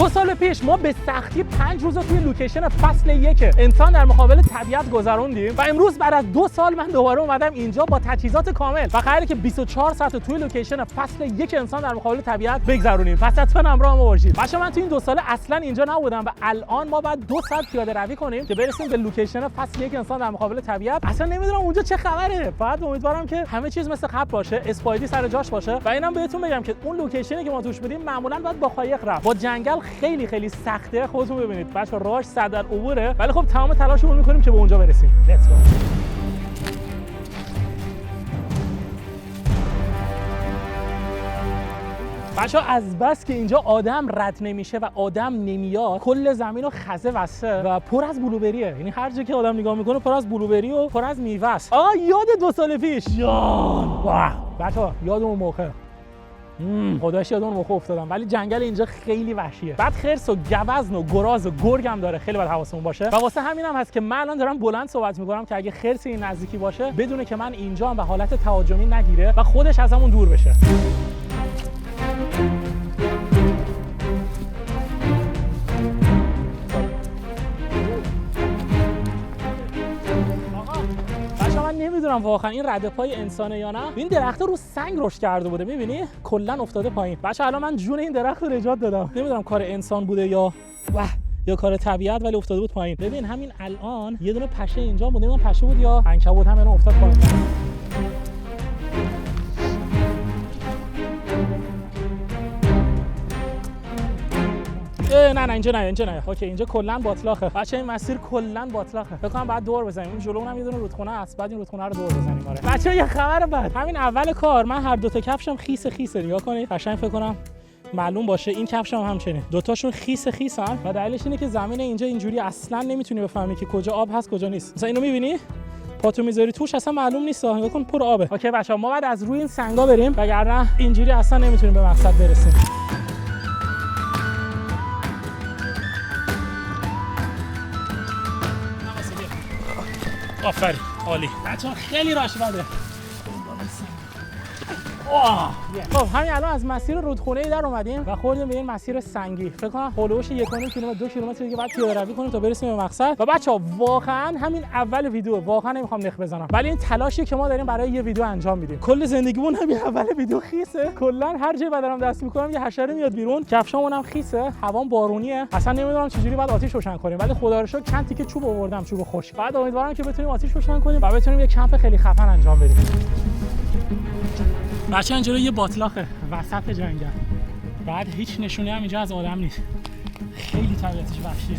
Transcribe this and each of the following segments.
2 سال پیش ما به سختی 5 روز توی لوکیشن فصل 1 انسان در مقابل طبیعت گذروندیم و امروز بعد از 2 سال من دوباره اومدم اینجا با تجهیزات کامل و قراره که 24 ساعت توی لوکیشن فصل 1 انسان در مقابل طبیعت بگذرونیم. پس حتما همراه ما باشید. بچه‌ها من تو این 2 سال اصلا اینجا نبودم و الان ما بعد 2 ساعت پیاده روی کنیم که برسیم به لوکیشن فصل 1 انسان در مقابل طبیعت. اصلا نمیدونم اونجا چه خبره. فقط امیدوارم که همه چیز مثل قبل باشه، اسپایدی سر جاش باشه و اینم بهتون بگم که اون لوکیشنی که ما توش بودیم معمولا باید با قایق رفت. با جنگل خیلی سخته. خودتون ببینید بچه‌ها راهش صد عبوره، ولی خب تمام تلاشمون می‌کنیم که به اونجا برسیم. لیتس گو. بچه‌ها از بس که اینجا آدم رد نمیشه و آدم نمیاد، کل زمین رو خزه وسته و پر از بلوبریه. یعنی هر جا که آدم نگاه میکنه پر از بلوبری و پر از میوه است. یاد 2 سال پیش. واو بچه‌ها یاد اون موقع. خداش یاد اون موقع افتادم. ولی جنگل اینجا خیلی وحشیه. بعد خرس و گوزن و گراز و گرگ هم داره. خیلی باید حواسمون باشه. و واسه همینم هست که من الان دارم بلند صحبت میکنم که اگه خرسی این نزدیکی باشه بدونه که من اینجام و حالت تهاجمی نگیره و خودش از همون دور بشه. من نمیدونم واقعا این رده پای انسانه یا نه. این درخت رو سنگ رشد کرده بوده، میبینی کلا افتاده پایین. بچه الان من جون این درخت رو نجات دادم. نمیدونم کار انسان بوده یا کار طبیعت، ولی افتاده بود پایین. ببین همین الان یه دونه پشه اینجا بود، نمیدونم پشه بود یا عنکبوت، هم افتاد پایین. نه اینجا نه. اوکی اینجا کلا باطلاقه. بچه این مسیر کلا باطلاقه. فکر کنم بعد دور بزنیم. اون جلومون هم یه دونه رودخونه است. بعد این رودخونه رو دور بزنیم. آره. بچه یه خبر بعد. همین اول کار من هر دو تا کفشم خیس نگاه کنید. قشنگ فکر کنم معلوم باشه این کفشم هم چنین. دوتاشون خیسن و دلیلش اینه که زمین اینجا اینجوری اصلا نمیتونی بفهمی که کجا آب هست کجا نیست. مثلا اینو می‌بینی؟ پاتو میذاری توش اصلا معلوم نیست. نگاه کن پر آبه. اوکی بچه‌ها ما بعد از روی این سنگا بریم وگرنه اینجوری اصلا نمیتونیم به مقصد برسیم. آفرین عالی. بچه‌ها خیلی راش بده. خب همین الان از مسیر رودخونه‌ای در اومدیم و خوردیم به این مسیر سنگی. فکر کنم هولوش 1.5 کیلومتر 2 کیلومتر دیگه بعد پیاده روی کنیم تا برسیم به مقصد. و بچه‌ها واقعا همین اول ویدیو واقعا نمیخوام نخ بزنم، ولی این تلاشی که ما داریم برای یه ویدیو انجام میدیم. کل زندگیمون همین اول ویدیو خیسه. کلا هر جایی بدنم دست میکنم یه حشره میاد بیرون. کفشامون هم خیسه، هوام بارونیه. اصلا نمیدونم چجوری بعد آتیش روشن کنیم، ولی خدا رو شکر چند تیکه چوب آوردم، چوب خشک. بعد امیدوارم که بتونیم آتیش روشن کنیم و بتونیم یه کمپ خیلی خفن انجام بدیم. بچه اینجا یه باطلاقه وسط جنگل. بعد هیچ نشونی هم اینجا از آدم نیست. خیلی طبیعتش وحشیه.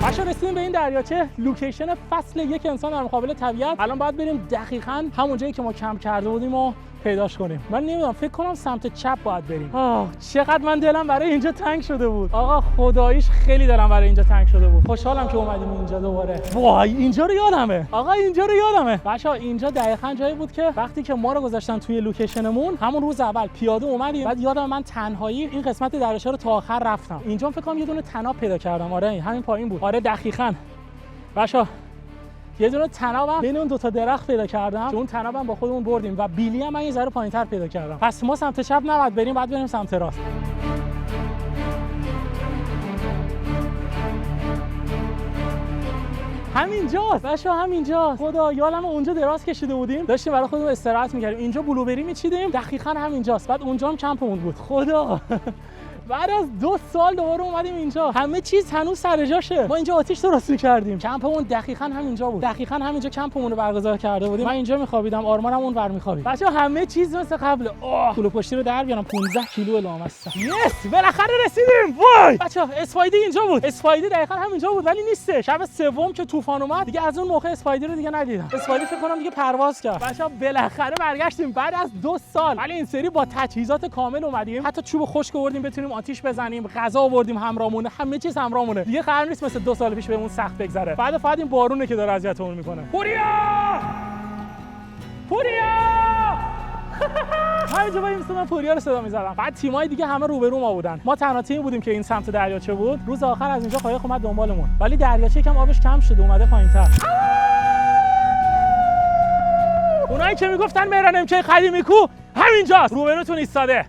بچه رسیدیم به این دریاچه، لوکیشن فصل 1 انسان در مقابل طبیعت. الان باید بریم دقیقاً همون جایی که ما کمپ کرده بودیم و پیداش کنیم. من نمیدونم، فکر کنم سمت چپ باید بریم. چقدر من دلم برای اینجا تنگ شده بود. آقا خداییش خیلی دلم برای اینجا تنگ شده بود. خوشحالم که اومدیم اینجا دوباره. وای اینجا رو یادمه. آقا اینجا رو یادمه. بچه‌ها اینجا دقیقاً جایی بود که وقتی که ما رو گذاشتن توی لوکیشنمون همون روز اول پیاده اومدیم. بعد یادم من تنهایی این قسمت دریاچه رو تا آخر رفتم. اینجا فکر کنم یه دونه طناب پیدا کردم. آره همین پایین بود. آره دقیقاً. بچه‌ها یه دونه طنابم بین اون 2 تا درخت پیدا کردم که اون طنابم با خودمون بردیم و بیلی هم من یه ذره پایین‌تر پیدا کردم. پس ما سمت چپ نباید بریم، بعد بریم سمت راست. همینجاست بچه‌ها، همینجاست. خدا یادم اونجا دراز کشیده بودیم، داشتیم برای خودمون استراحت می‌کردیم. اینجا بلوبری می‌چیدیم، دقیقاً همینجاست. بعد اونجا هم کمپمون بود. خدا بعد از 2 سال دوباره اومدیم اینجا، همه چیز هنوز سر جاشه. ما اینجا آتیش درست می‌کردیم. کمپمون دقیقاً همینجا بود. دقیقاً همینجا کمپمون رو برگزار کرده بودیم. من اینجا می‌خوابیدم، آرمانم اون ور می‌خوابید. بچه‌ها همه چیز مثل قبل. پول پشتی رو در بیارم. 15 کیلو لامصب. یس بالاخره رسیدیم. وای بچه‌ها اسپایدی اینجا بود. اسپایدی دقیقاً همینجا بود ولی نیست. شب سوم که طوفان اومد دیگه از اون موقع اسپایدی رو دیگه ندیدم. اسپایدی فکر کنم دیگه پرواز کرد. بچه‌ها بالاخره برگشتیم بعد از 2 سال. ولی این سری با تجهیزات کامل اومدیم. حتی چوب خشک آوردیم بتونیم آتیش بزنیم. غذا آوردیم همراهمونه، همه چیز همراهمونه. دیگه قرار نیست مثل 2 سال پیش بهمون سخت بگذره. فقط این بارونه که داره اذیتمون میکنه. پوریا همینجا وای میستادم پوریا رو صدا میزدم. بعد تیمای دیگه همه روبرو ما بودن. ما تنها تیم بودیم که این سمت دریاچه بود. روز آخر از اینجا قایق اومد دنبالمون، ولی دریاچه یکم آبش کم شده اومده پایین‌تر. اونایی که میگفتن مهران امکی قدیمی کو همینجاست روبروتون ایستاده.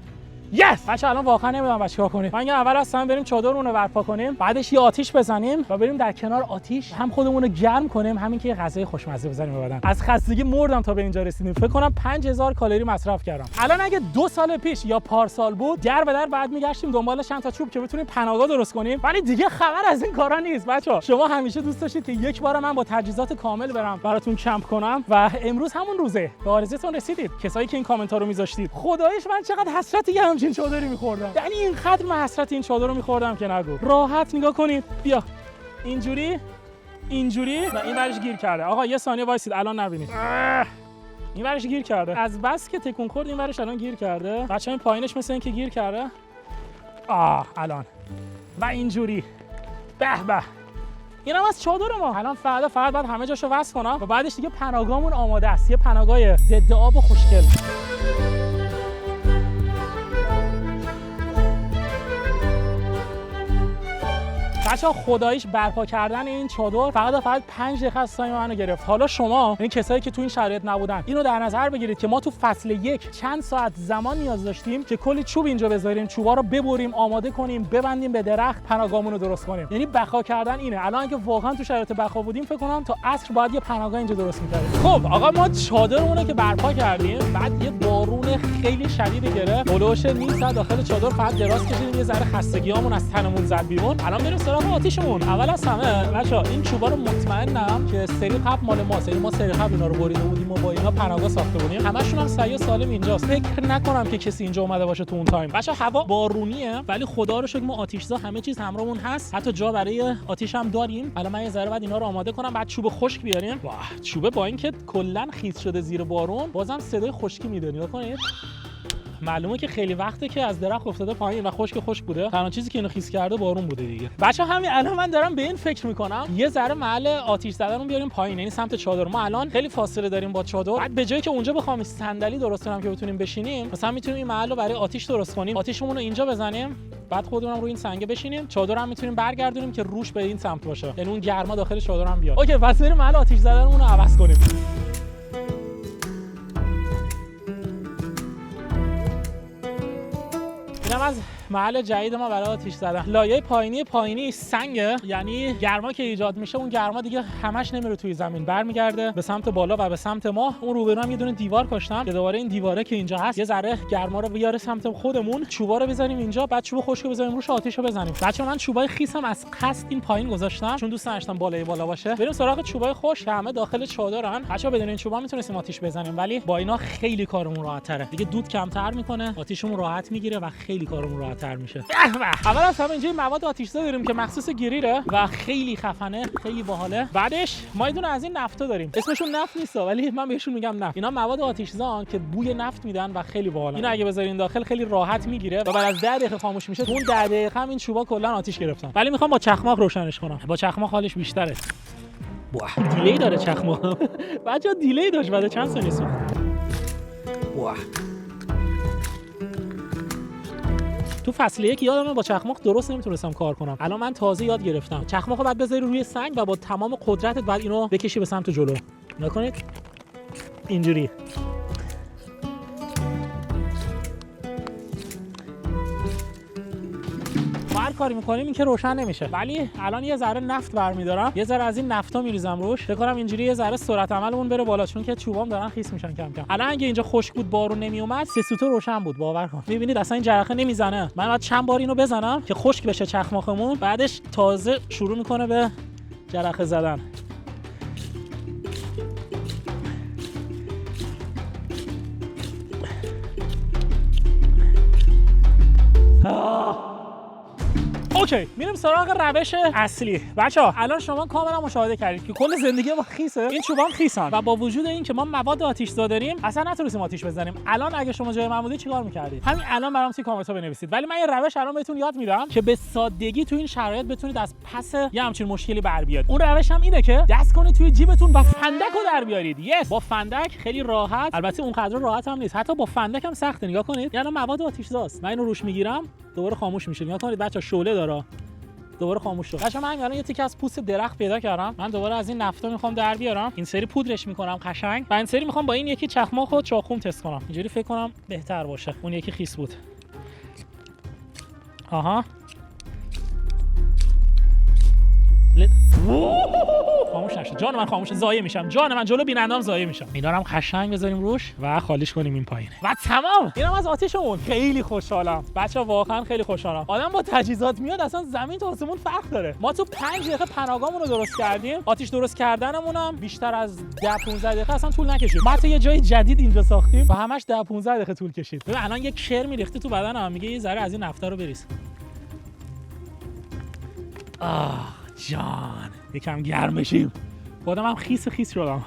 یس بچه الان واقعا نمیدونم بعد چیکار کنیم. من اول اصلا بریم چادرمون رو برپا کنیم، بعدش یه آتیش بزنیم و بریم در کنار آتیش هم خودمون رو گرم کنیم، همین که یه غذای خوشمزه بزنیم به بدن. از خستگی مردم تا به اینجا رسیدیم. فکر کنم 5000 کالری مصرف کردم. الان اگه 2 سال پیش یا پارسال بود در به در بعد میگشتیم دنبال چند تا چوب که بتونیم پناهگاه درست کنیم، ولی دیگه خبر از این کارا نیست. بچه‌ها شما همیشه دوست داشتید که یک بار من با تجهیزات کامل برم براتون کمپ کنم و امروز همون روزه. به آرزوتون رسیدید. کسایی که این کامنت ها رو میذاشتید، خداییش من چقدر حسرت یه همچین چادری می‌خوردم. یعنی اینقدر من حسرت این چادر رو می‌خوردم که نگو. راحت نگاه کنید. بیا. اینجوری و این ورش گیر کرده. آقا یه ثانیه وایسید الان نبینید. این ورش گیر کرده. از بس که تکون خورد این ورش الان گیر کرده. بچه‌ها این پایینش مثل اینکه گیر کرده. الان. و اینجوری. به به. اینم از چادر ما. الان فقط بعد همه جاشو وصل کنم و بعدش دیگه پناهگاهمون آماده است. یه پناهگاه ضد آب و خوشگل. بچه‌ها خداییش برپا کردن این چادر فقط 5 دقیقه از تایم منو گرفت. حالا شما این کسایی که تو این شرایط نبودن اینو در نظر بگیرید که ما تو فصل 1 چند ساعت زمان نیاز داشتیم که کلی چوب اینجا بذاریم، چوبا رو ببریم، آماده کنیم، ببندیم به درخت، پناهگاهمون رو درست کنیم. یعنی بقا کردن اینه. الان اگه واقعا تو شرایط بقا بودیم فکر کنم تا عصر باید یه پناهگاه اینجا درست می‌کردیم. خب آقا ما چادرمون رو که برپا کردیم، بعد یه بارون خیلی شدید گرفت. هولوش نیم ساعت داخل چادر فقط دراز کشیدیم، یه ذره خستگیامون از تنمون زد بیرون. الان بریم سراغ آتیشمون. اول از همه بچه‌ها این چوبا رو مطمئنم که سری قبل مال ماست. ما سری قبل اینا رو بریده بودیم و با اینا پناهگاه ساخته بودیم. همشون هم صحیح و سالم اینجاست. فکر نکنم که کسی اینجا اومده باشه تو اون تایم. بچه‌ها هوا بارونیه ولی خدا رو شکر ما آتیشزا همه چیز همراهمون هست. حتی جا برای آتیش هم داریم. الان من یه ذره بعد اینا رو آماده کنم، بعد چوب خشک بیاریم. واه چوبه با اینکه کلا خیس شده زیر بارون بازم صدای خشکی میده. نگاه کنید. معلومه که خیلی وقته که از درخت افتاده پایین و خشک بوده. تنها چیزی که اینو خیس کرده بارون بوده دیگه. بچه‌ها همین الان من دارم به این فکر میکنم یه ذره محل آتیش زدنمون بیاریم پایین، یعنی سمت چادر. ما الان خیلی فاصله داریم با چادر. بعد به جایی که اونجا بخوام صندلی درست کنم که بتونیم بشینیم، مثلا میتونیم این محل رو برای آتیش درست کنیم. آتیشمون رو اینجا بزنیم، بعد خودمون روی این سنگ بشینیم. چادر هم میتونیم برگردونیم که روش به این سمت باشه، یعنی اون گرما داخل چادر هم بیاد. اوکی پس بریم محل آتیش زدنمون رو عوض کنیم. از محل جدید ما برای آتیش زدن. لایه پایینی سنگه، یعنی گرما که ایجاد میشه اون گرما دیگه همش نمیره توی زمین، برمیگرده به سمت بالا و به سمت ما. اون روبرو هم یه دونه دیوار کاشتم که دوباره این دیواره که اینجا هست یه ذره گرما رو بیاره سمت خودمون. چوبا رو بزنیم اینجا، بعد چوب خشک رو بزنیم روش، آتیشو بزنیم. بچه‌ها من چوبای خیسم از قصد این پایین گذاشتم چون دوست داشتم بالا باشه. بریم سراغ چوبای خشک که همه داخل چادرن. بچه‌ها بدون این چوبا میتونستیم آتیش بزنیم ولی با اینا خیلی کارمون راحت‌تره. دیگه دود کمتر میکنه، آتیشمون راحت میگیره و خیلی کارمون راحت‌تر میشه. اول از همه اینجا مواد آتیش‌زا داریم که مخصوص گریره و خیلی خفنه، خیلی باحاله. بعدش ما یه دونه از این نفتا داریم، اسمشون نفت نیست ولی من بهشون میگم نفت. اینا مواد آتیش‌زا که بوی نفت میدن و خیلی باحالن. اینا اگه بذارین داخل خیلی راحت میگیره و بعد از 10 دقیقه خاموش میشه. اون 10 دقیقه هم این چوبا کلا آتیش گرفتن. ولی میخوام با چخماق روشنش کنم. با چخماق حالش بیشتره. واه دیلی داره چخماق. بچه‌ها دیلی داشت بعد چند ثانیه سوخت. واه تو فصل 1 یادمه با چخماق درست نمیتونستم کار کنم. الان من تازه یاد گرفتم. چخماقو بعد بذاری روی سنگ و با تمام قدرتت بعد اینو بکشی به سمت جلو. نکنید اینجوری. هر کاری میکنیم این که روشن نمیشه. ولی الان یه ذره نفت برمیدارم، یه ذره از این نفتا میریزم روش. فکر کنم اینجوری یه ذره سرعت عملمون بره بالا چون که چوبام دارن خیس میشن کم کم. الان اگه اینجا خشک بود بارون نمیومد 3 سوتو روشن بود، باور کن. میبینید اصلا این جرقه نمیزنه. من بعد چند بار اینو بزنم که خشک بشه چخماقمون، بعدش تازه شروع میکنه به جرقه زدن. اوکی میریم سراغ روش اصلی. بچه‌ها الان شما کاملا مشاهده کردید که کل زندگی ما خیسه، این چوبام خیسن و با وجود این که ما مواد آتیش‌زا داریم اصلا نتونستیم آتیش بزنیم. الان اگه شما جای من بودید چیکار می‌کردید؟ همین الان برام توی کامنت‌ها بنویسید. ولی من یه روش الان بهتون یاد میدم که به سادگی تو این شرایط بتونید از پس یه همچین مشکلی بر بیاد. اون روش هم اینه که دست کنید توی جیبتون و فندک رو در بیارید. یس با فندک خیلی راحت، البته اونقدر راحت هم نیست، حتی با فندک هم سخته. نگاه کنید یعنی مواد آتیش‌زاست. من اینو روش میگیرم دوباره خاموش میشه. نگاه کنید بچه‌ها شعله داره. دوباره خاموش شد. قشنگ من الان یه تیکه از پوست درخت پیدا کردم. من دوباره از این نفتا میخوام در بیارم. این سری پودرش میکنم قشنگ. و این سری میخوام با این یکی چخماق و چاقوم تست کنم. اینجوری فکر کنم بهتر باشه. اون یکی خیس بود. آها. خاموش نشه. جان من خاموشه، ضایع میشم. جان من جلو بینندام ضایع میشم. اینا رو هم قشنگ بذاریم روش و خالیش کنیم این پایینه. و تمام. اینم از آتیشمون. خیلی خوشحالم. بچه‌ها واقعا خیلی خوشحالم. آدم با تجهیزات میاد اصلا زمین تا آسمون فرق داره. ما تو 5 دقیقه پناهگاهمون رو درست کردیم. آتیش درست کردنمون هم بیشتر از 10-15 دقیقه اصلا طول نکشید. ما تو یه جای جدید اینجا ساختیم و همش 10-15 دقیقه طول کشید. ببین الان یک شر میریخته تو بدنم، میگه یه ذره از این نفتا رو بریز. جان یکم گرم بشیم. خودم هم خیس شدم.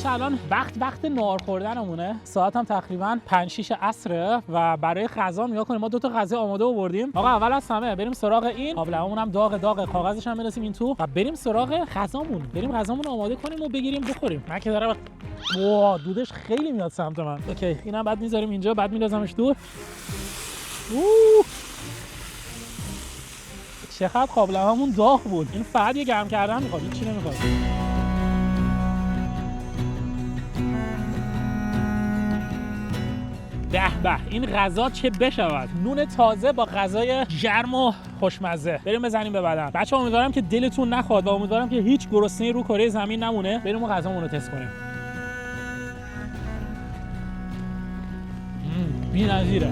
باشه الان وقت نهار خوردنمونه. ساعت هم تقریبا 5-6 عصره و برای غذا نگاه کنیم ما 2 تا غذا آماده آوردیم. آقا اول از همه بریم سراغ این آبلهامون هم داغ کاغذش هم برسیم این تو و بریم سراغ غذامون. بریم غذامون رو آماده کنیم و بگیریم بخوریم. من که دارم دودش خیلی میاد سمت من. اوکی اینم بعد میذاریم اینجا، بعد میندازمش دور. چقدر آبلهامون داغ بود. این فقط یه گرم کردن میخواد، هیچ چیزی نمیخواد. به این غذا چه بشود. نون تازه با غذای گرم و خوشمزه. بریم بزنیم به بدن. بچه‌ها امیدوارم که دلتون نخواد و امیدوارم که هیچ گرسنه‌ای رو کره زمین نمونه. بریم اون غذامون رو تست کنیم. بی‌نظیره.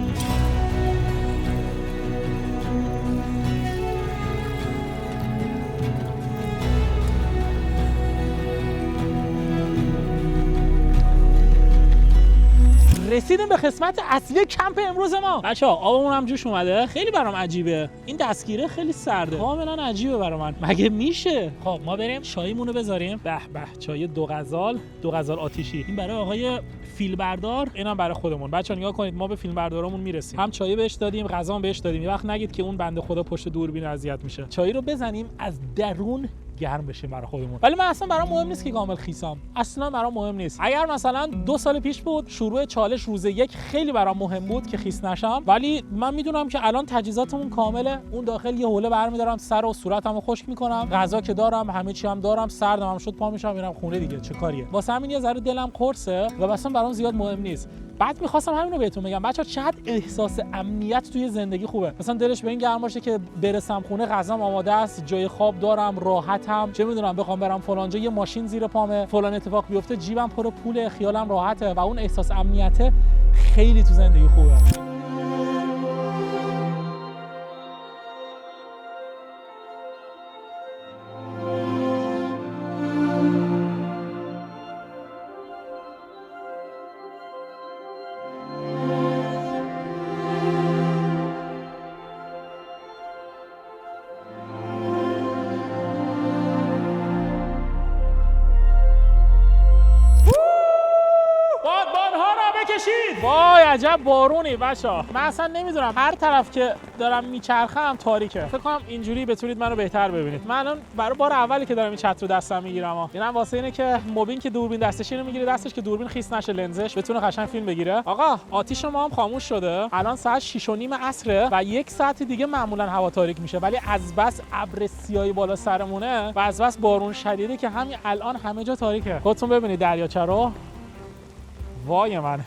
رسیدیم به قسمت اصلی کمپ امروز ما. بچه‌ها آبمون هم جوش اومده. خیلی برام عجیبه. این دستگیره خیلی سرده. کاملا عجیبه برام. مگه میشه؟ خب ما بریم چایمون رو بذاریم. به چای دو غزال آتیشی. این برای آقای فیلمبردار، اینم برای خودمون. بچه‌ها نگاه کنید ما به فیلمبردارامون میرسیم. هم چای بهش دادیم، غذا بهش دادیم. یه وقت نگید که اون بنده خدا پشت دوربین اذیت میشه. چای رو بزنیم از درون گرم بشیم برای خودمون. ولی من اصلا برام مهم نیست که کامل خیسام. اصلا برام مهم نیست. اگر مثلا 2 سال پیش بود شروع چالش روز 1 خیلی برام مهم بود که خیس نشم، ولی من میدونم که الان تجهیزاتمون کامله. اون داخل یه حوله برمی‌دارم، سر و صورتمو خشک میکنم، غذا که دارم، همه چی هم دارم، سردم هم شد پا میشم میرم خونه دیگه. چه کاریه؟ واسه همین یه ذره دلم قرصه و اصلا برام زیاد مهم نیست. بعد می‌خواستم همین رو بهتون بگم بچه‌ها، چقدر احساس امنیت توی زندگی خوبه. مثلا دلش به این گرم باشه که برسم خونه غذام آماده است، جای خواب دارم، راحتم، چه میدونم بخوام برم فلان جا یه ماشین زیر پامه، فلان اتفاق بیفته جیبم پر پول، خیالم راحته و اون احساس امنیت خیلی تو زندگی خوبه. وای عجب بارونی بچه‌ها. من اصلا نمیدونم، هر طرف که دارم میچرخم تاریکه. فکر کنم اینجوری بتونید منو بهتر ببینید. من الان برای بار اولی که دارم این چتر رو دستم میگیرم. اینم واسه اینه که موبین که دوربین دستش اینو میگیره دستش که دوربین خیس نشه، لنزش بتونه قشنگ فیلم بگیره. آقا آتیش ما هم خاموش شده. الان ساعت 6:30 عصره و 1 ساعت دیگه معمولا هوا تاریک میشه، ولی از بس ابر سیاهی بالا سرمونه و از بس بارون شدیده که همین الان همه جا تاریکه. خودتون ببینید دریاچه رو. وای من.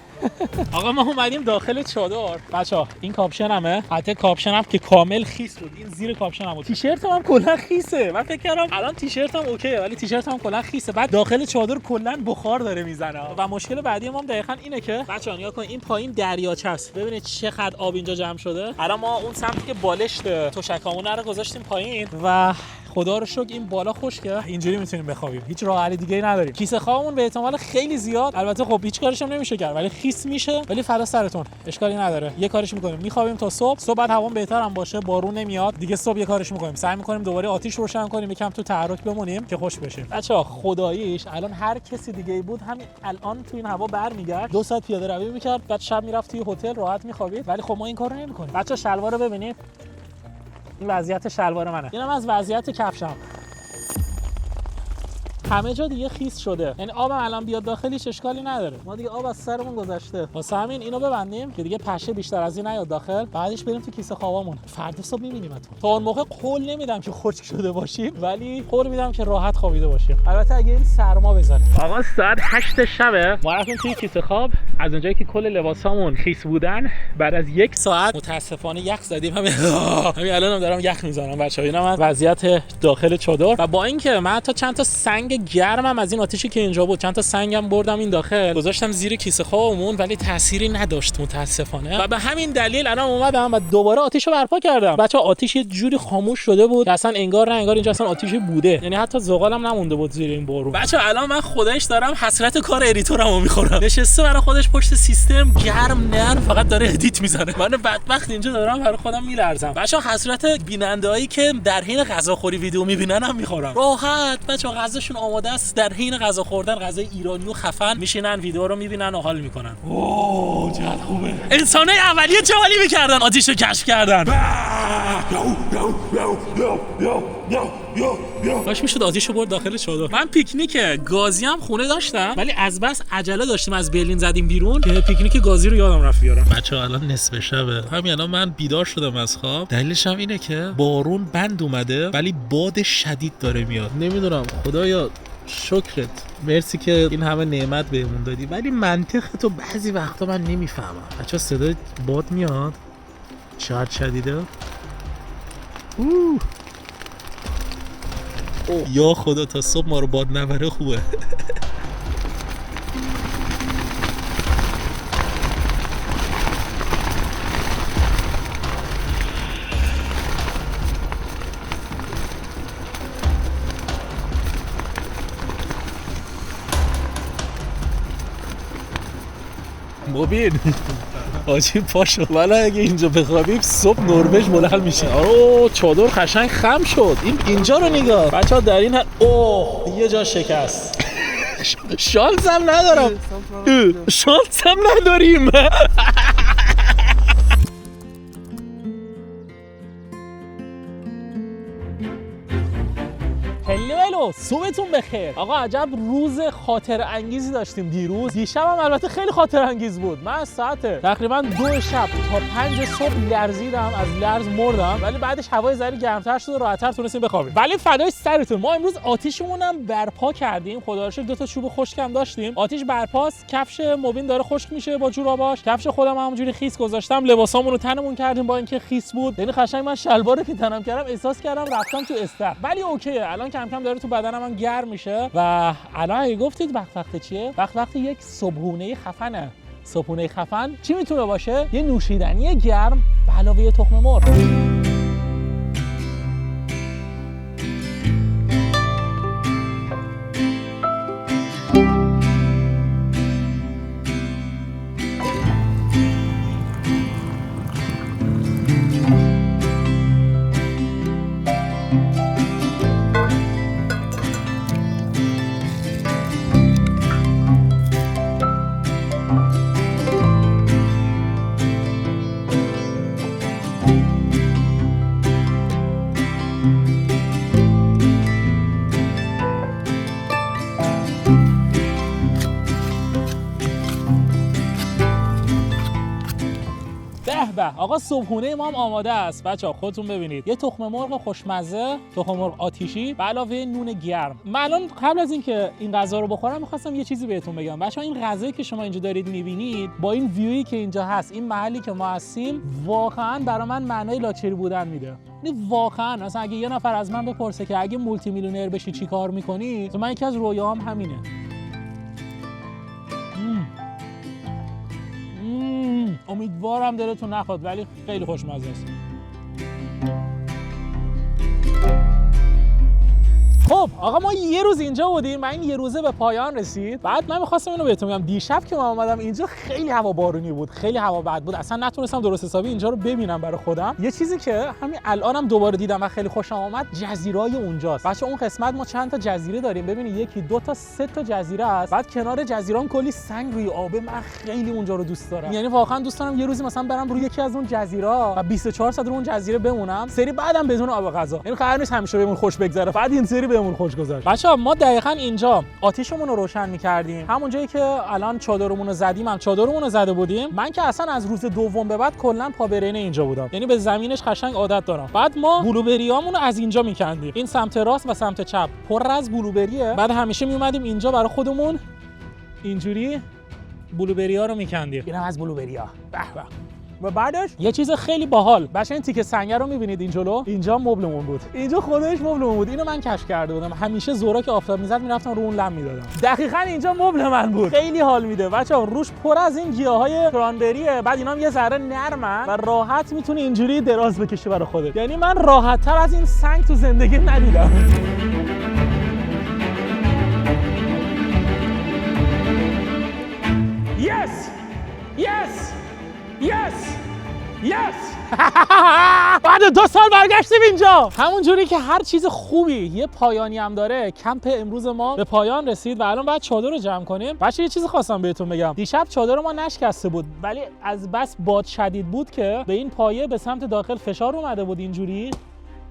آقا ما اومدیم داخل چادر. بچه‌ها این کاپشنمه. حتی کاپشنم که کامل خیس بود. این زیر کاپشنم بود. تیشرتم هم کلا خیسه. من فکر کردم الان تیشرتم اوکیه ولی تیشرتم کلا خیسه. بعد داخل چادر کلا بخار داره میزنه. و مشکل بعدی ما هم دقیقاً اینه که بچه‌ها نگاه کن این پایین دریاچه است. ببینید چقدر آب اینجا جمع شده. الان ما اون سمتی که بالشت تشکامون رو گذاشتیم پایین و خدا رو شکر این بالا خشکه، اینجوری میتونیم بخوابیم، هیچ راه حل دیگه‌ای نداریم. کیسه خوابمون به احتمال خیلی زیاد، البته خب هیچ کارش هم نمیشه کرد، ولی خیس میشه، ولی فدا سرتون، اشکالی نداره. یه کارش میکنیم، میخوابیم تا صبح بعد هوا بهتر هم باشه، بارون نمیاد دیگه، صبح یه کارش میکنیم، سعی میکنیم دوباره آتیش روشن کنیم، یکم تو تحرک بمونیم که خوش بشیم. بچه‌ها خداییش الان هر کسی دیگه‌ای بود همین الان تو این هوا برمیگرد 2 ساعت پیاده روی میکرد، بعد شب میرفت توی هتل راحت میخوابید، ولی خب ما این کارو نمیکنیم. بچه‌ها شلوار رو ببینید، این وضعیت شلوار منه، اینم از وضعیت کفشم. همه جا دیگه خیس شده، یعنی آبم الان بیاد داخلش اشکالی نداره، ما دیگه آب از سرمون گذشته. واسه همین اینو ببندیم که دیگه پشه بیشتر از این نیاد داخل، بعدش بریم تو کیسه خوابمون. فردا صبح می‌بینیمتون. تا اون موقع قول نمیدم که خشک شده باشیم، ولی قول میدم که راحت خوابیده باشیم، البته اگه این سرما بزنه. آقا ساعت 8 شبه، ما رفتیم توی کیسه خواب، از اونجایی که کل لباسامون خیس بودن، بعد از 1 ساعت متاسفانه یخ زدیم. همین الانم دارم یخ میزنم بچه‌ها. اینا من وضعیت داخل چادر، و با اینکه من تا چند تا سنگ گرمم از این آتیشی که اینجا بود، چند تا سنگم بردم این داخل گذاشتم زیر کیسه خوابمون، ولی تأثیری نداشت متاسفانه، و به همین دلیل الان اومدم و دوباره آتیشو برپا کردم. بچه‌ها آتیش یه جوری خاموش شده بود که اصلا انگار نه انگار اینجا اصلا آتیشی بوده، یعنی حتی زغالم نمونده بود زیر این بارون. بچه‌ها الان من خودش دارم حسرت کار ادیتورمو میخورم، نشسته برای خودش پشت سیستم گرم نرم فقط داره ادیت میزنه، من بدبخت اینجا دارم برای خودم میلرزم. بچه‌ها حسرت بیننده‌ای که در حین غذاخوری ویدیو میبینن هم میخورم. راحت بچه‌ها غذاشون آماده است، در حین غذا خوردن غذای ایرانی و خفن میشینن ویدیو رو میبینن و حال میکنن. اوه چقدر خوبه. انسانای اولیه چه حالی میکردن آتیشو کشف کردن. باش میشد آتیشو برد داخل چادر. من پیکنیک گازی هم خونه داشتم، ولی از بس عجله داشتیم از برلین زدیم بیرون که پیکنیک گازی رو یادم رفت بیارم. بچه‌ها الان نصف شبه، همین الان من بیدار شدم از خواب. دلیلش هم اینه که بارون بند اومده ولی باد شدید داره میاد. نمیدونم خدایا شکرت، مرسی که این همه نعمت بهمون دادی، ولی منطق تو بعضی وقتا من نمیفهمم. بچه‌ها صدای باد میاد، چقدر شدیده. یا خدا تا صبح ما رو باد نبره خوبه. مبین آجی پاشو، ولی اگه اینجا بخوابیم صبح نروژ بلند میشه. آره چادر قشنگ خم شد. اینجا رو نگاه بچه‌ها، در این اوه یه جا شکست. شانس هم ندارم، شانس هم نداریم. هلو صبحتون بخیر آقا. عجب روز خاطر انگیزی داشتیم دیروز. دیشب هم البته خیلی خاطر انگیز بود. من از ساعت تقریبا 2 شب تا 5 صبح لرزیدم، از لرز مردم، ولی بعدش هوای ذره گرمتر شد و راحت‌تر تونستیم بخوابیم. ولی فدای سرتون، ما امروز آتیشمون هم برپا کردیم. خدا رو شکر 2 تا چوب خشکم داشتیم. آتیش برپاست. کفش مبین داره خشک میشه با جوراباش، کفش خودم همونجوری خیس گذاشتم، لباسامون رو تنمون کردیم با اینکه خیس بود. یعنی قشنگ من شلوارو که تنم کردم احساس کردم رفتم تو استر، ولی اوکیه. الان کم کم داره تو بدنم هم گرم میشه. و الان اگه گفتید وقت چیه؟ وقت یک صبحونه خفنه. صبحونه خفن چی میتونه باشه؟ یه نوشیدنی گرم به علاوه تخم مرغ. آقا صبحونه ما هم آماده است. بچه‌ها خودتون ببینید، یه تخم مرغ خوشمزه، تخم مرغ آتیشی به علاوه نون گرم. من الان قبل از اینکه این غذا رو بخورم می‌خواستم یه چیزی بهتون بگم. بچه‌ها این غذایی که شما اینجا دارید می‌بینید با این ویویی که اینجا هست، این محلی که ما هستیم، واقعاً برای من معنای لاکچری بودن میده. یعنی واقعاً مثلا اگه یه نفر از من بپرسه که اگه مولتی میلیونر بشی چی کار می‌کنی، من یکی از رویاهام همینه. امیدوارم دلتون نخواد، ولی خیلی خوشمزه است. خب آقا ما یه روز اینجا بودیم و این یه روزه به پایان رسید. بعد من می‌خواستم اینو بهتون بگم، دیشب که من اومدم اینجا خیلی هوا بارونی بود، خیلی هوا بد بود، اصلا نتونستم درست حسابی اینجا رو ببینم برای خودم. یه چیزی که همین الانم دوباره دیدم و خیلی خوشم اومد جزیره‌های اونجاست. بچه اون قسمت ما چند تا جزیره داریم، ببینید یکی دو تا سه تا جزیره است. بعد کنار جزیره‌ام کلی سنگ روی آبه. من خیلی اونجا رو دوست دارم، یعنی واقعا دوست دارم یه روزی مثلا برم روی یکی از اون جزیره‌ها و 24 ساعت رو اون جزیره بمونم، سری بعدم بدون آب غذا. این قرار نیست همیشه بهمون خوش بگذره، بعد این سری بهمون خوش گذشت. بچه‌ها ما دقیقاً اینجا آتیشمون رو روشن می‌کردیم، همون جایی که الان چادرمون رو زدیم، هم چادرمون رو زده بودیم. من که اصلا از روز دوم به بعد کلا پا برهنه اینجا بودم، یعنی به زمینش قشنگ عادت دارم. بعد ما بلوبریامون رو از اینجا می‌کندیم، این سمت راست و سمت چپ پر از بلوبریه. بعد همیشه میومدیم اینجا برای خودمون اینجوری بلوبریا رو می‌کندیم. اینم از بلوبریا. به به. و بعدش یه چیز خیلی باحال، بچه‌ها این تیکه سنگ رو می‌بینید این جلو؟ اینجا مبلمون بود، اینجا خودش مبلمون بود. اینو من کشف کرده بودم، همیشه زورا که آفتاب میزد میرفتم رو اون لم میدادم. دقیقاً اینجا مبل من بود. خیلی حال میده بچه‌ها، روش پر از این گیاهای کرانبریه. بعد اینا هم یه ذره نرمن و راحت میتونی اینجوری دراز بکشی برای خودت. یعنی من راحت‌تر از این سنگ تو زندگی ندیدم. Yes! بعد 2 سال برگشتیم اینجا. همون جوری که هر چیز خوبی یه پایانی هم داره، کمپ امروز ما به پایان رسید و الان باید چادر رو جمع کنیم. بچه یه چیزی خواستم بهتون بگم، دیشب چادر ما نشکسته بود، ولی از بس باد شدید بود که به این پایه به سمت داخل فشار اومده بود اینجوری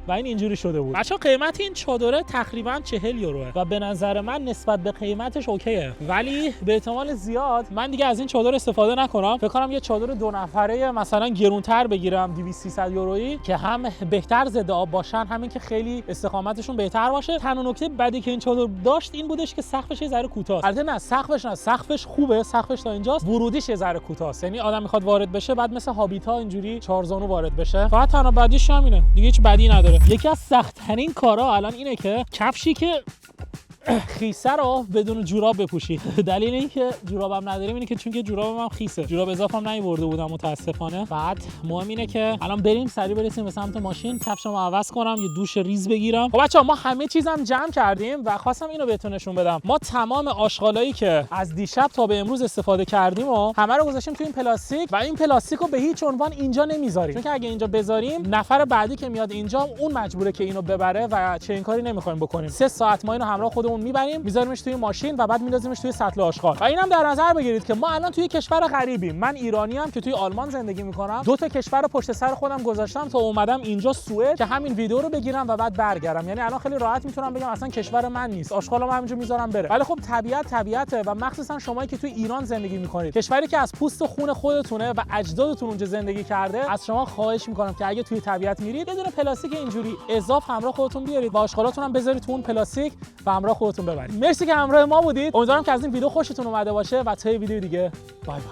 و این اینجوری شده بود. بچه‌ها قیمت این چادره تقریبا 40 یوروه و به نظر من نسبت به قیمتش اوکیه، ولی به احتمال زیاد من دیگه از این چادر استفاده نکنم. فکر کنم یه چادر 2 نفره مثلا گرونتر بگیرم، 200-300 یورویی، که هم بهتر ضد آب باشن، همین که خیلی استقامتشون بهتر باشه. تنها نکته بدی که این چادر داشت این بودش که سقفش یه ذره کوتاست. البته نه سقفش خوبه، سقفش تا اینجاست، ورودیش یه ذره کوتاست، یعنی آدم میخواد وارد بشه بعد مثل هابیتا اینجوری 4 زانو وارد بشه. فقط تنها بدیش همینه، دیگه هیچ بدی نداره. یکی از سخت‌ترین کارا الان اینه که کفشی که خیسه رو بدون جوراب بپوشی. دلیل اینکه جورابم نداریم اینه که چون که جورابم خیسه، جوراب اضافه‌ام نیورده بودم متاسفانه. بعد مهم اینه که الان بریم سریع برسیم به سمت ماشین، کفشمو عوض کنم، یه دوش ریز بگیرم. خب بچه‌ها ما همه چیزم جمع کردیم و خواستم اینو بهتون نشون بدم. ما تمام آشغالایی که از دیشب تا به امروز استفاده کردیم و همه رو گذاشتیم تو این پلاستیک و این پلاستیکو به هیچ عنوان اینجا نمیذاریم، چون که اگه اینجا بذاریم نفر بعدی که میاد اینجا اون مجبوره که اینو ببره و چنین کاری نمی‌خوایم بکنیم. 3 ساعت ما اینو همراه خودمون میبریم، میذاریمش توی ماشین و بعد میندازیمش توی سطل آشغال. و اینم در نظر بگیرید که ما الان توی کشور غریبیم. من ایرانیام که توی آلمان زندگی میکنم، 2 تا کشور رو پشت سر خودم گذاشتم تا اومدم اینجا سوئد که همین ویدیو رو بگیرم و بعد برگردم. یعنی الان خیلی راحت میتونم بگم اصلا کشور من نیست، آشغالام همینجا میذارم بره. ولی خب طبیعته و مخصوصا شمایی که توی ایران زندگی میکنید، کشوری که از پوست و خون خودتونه و اجدادتون اونجا زندگی کرده، از شما خواهش میکنم که اگه توی طبیعت میرید یه دونه پلاستیک اینجوری اضافه همراه خودتون بیارید و آشغالاتون هم بذارید تو اون پلاستیک و همراه خودتون ببرید. مرسی که همراه ما بودید. امیدوارم که از این ویدیو خوشتون اومده باشه و تا ویدیو دیگه بای بای.